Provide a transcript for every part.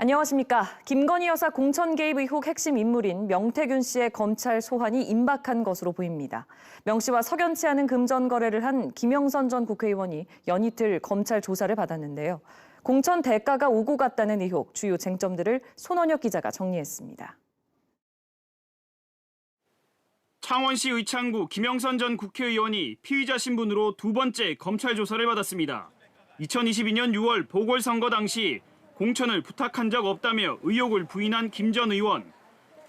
안녕하십니까. 김건희 여사 공천 개입 의혹 핵심 인물인 명태균 씨의 검찰 소환이 임박한 것으로 보입니다. 명 씨와 석연치 않은 금전 거래를 한 김영선 전 국회의원이 연이틀 검찰 조사를 받았는데요. 공천 대가가 오고 갔다는 의혹, 주요 쟁점들을 손원혁 기자가 정리했습니다. 창원시 의창구 김영선 전 국회의원이 피의자 신분으로 두 번째 검찰 조사를 받았습니다. 2022년 6월 보궐선거 당시 공천을 부탁한 적 없다며 의혹을 부인한 김 전 의원.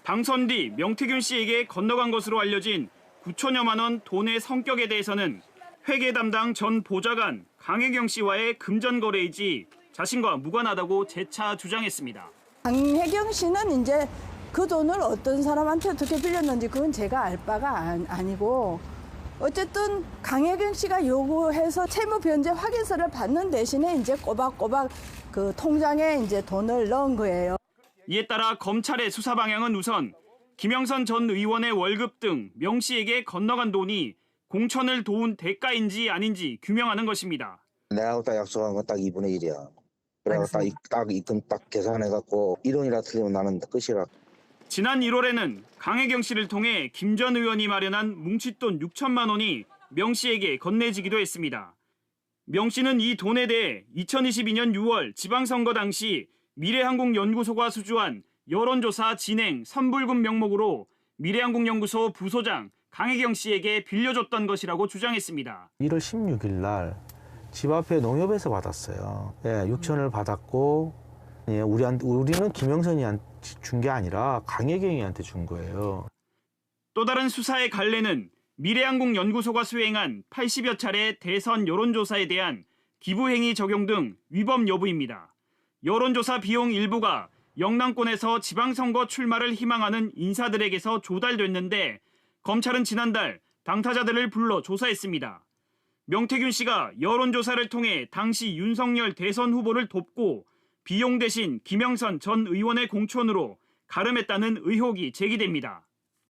당선 뒤 명태균 씨에게 건너간 것으로 알려진 9천여만 원 돈의 성격에 대해서는 회계 담당 전 보좌관 강혜경 씨와의 금전 거래이지 자신과 무관하다고 재차 주장했습니다. 강혜경 씨는 이제 그 돈을 어떤 사람한테 어떻게 빌렸는지 그건 제가 알 바가 아니고, 어쨌든 강혜경 씨가 요구해서 채무 변제 확인서를 받는 대신에 이제 꼬박꼬박 그 통장에 이제 돈을 넣은 거예요. 이에 따라 검찰의 수사 방향은 우선 김영선 전 의원의 월급 등 명 씨에게 건너간 돈이 공천을 도운 대가인지 아닌지 규명하는 것입니다. 내가 딱 약속한 건 딱 2분의 1이야. 그래서 딱 입금 딱 계산해갖고 1원이라 틀리면 나는 끝이라. 지난 1월에는 강혜경 씨를 통해 김 전 의원이 마련한 뭉칫돈 6천만 원이 명 씨에게 건네지기도 했습니다. 명 씨는 이 돈에 대해 2022년 6월 지방선거 당시 미래항공연구소가 수주한 여론조사 진행 선불금 명목으로 미래항공연구소 부소장 강혜경 씨에게 빌려줬던 것이라고 주장했습니다. 1월 16일 날 집 앞에 농협에서 받았어요. 6천을 받았고, 우리는 김영선이한테 준 게 아니라 강혜경이한테 준 거예요. 또 다른 수사의 갈래는 미래항공연구소가 수행한 80여 차례 대선 여론조사에 대한 기부행위 적용 등 위법 여부입니다. 여론조사 비용 일부가 영남권에서 지방선거 출마를 희망하는 인사들에게서 조달됐는데 검찰은 지난달 당사자들을 불러 조사했습니다. 명태균 씨가 여론조사를 통해 당시 윤석열 대선 후보를 돕고 비용 대신 김영선 전 의원의 공천으로 가름했다는 의혹이 제기됩니다.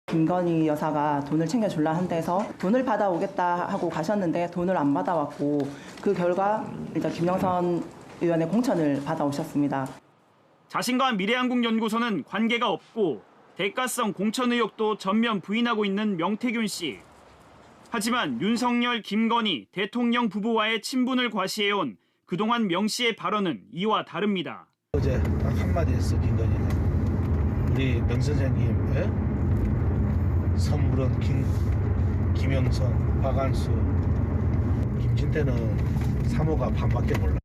김건희 여사가 돈을 챙겨줄라 한 데서 돈을 받아오겠다 하고 가셨는데 돈을 안 받아왔고, 그 결과 일단 김영선 의원의 공천을 받아오셨습니다. 자신과 미래항공연구소는 관계가 없고 대가성 공천 의혹도 전면 부인하고 있는 명태균 씨. 하지만 윤석열, 김건희 대통령 부부와의 친분을 과시해온 그동안 명 씨의 발언은 이와 다릅니다. 어제 딱 한마디 했어, 김건희는. 우리 명 선생님, 선물은 김영선, 박한수, 김진태는 사모가 반밖에 몰라.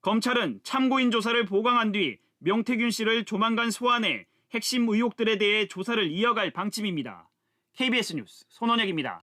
검찰은 참고인 조사를 보강한 뒤 명태균 씨를 조만간 소환해 핵심 의혹들에 대해 조사를 이어갈 방침입니다. KBS 뉴스 손원혁입니다.